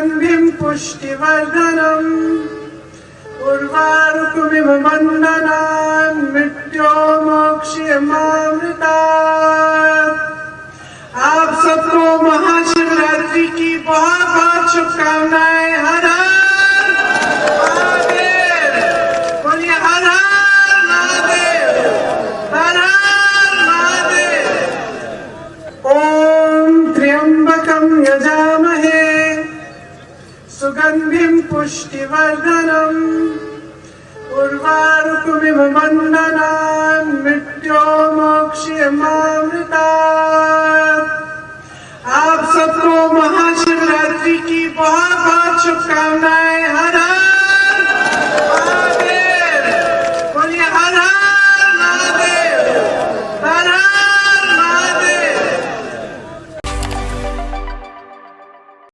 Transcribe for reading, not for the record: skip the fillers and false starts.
सुगंधिं पुष्टिवर्धनम् उर्वारुकमिव बन्धनान् मृत्योर्मोक्षयमामृतात्। आप सबको महाशिवरात्रि की बहुत बहुत शुभकामनाएं। हर हर महादेव। बोलिए हर हर महादेव, हर हर महादेव। ओम त्र्यंबकं यजामहे सुगंधिं पुष्टिवर्धनम् उर्वारुकमिव बन्धनान् मृत्योर्मोक्षयमामृतात्। आप सबको महाशिवरात्रि की बहुत बहुत शुभकामनाएं।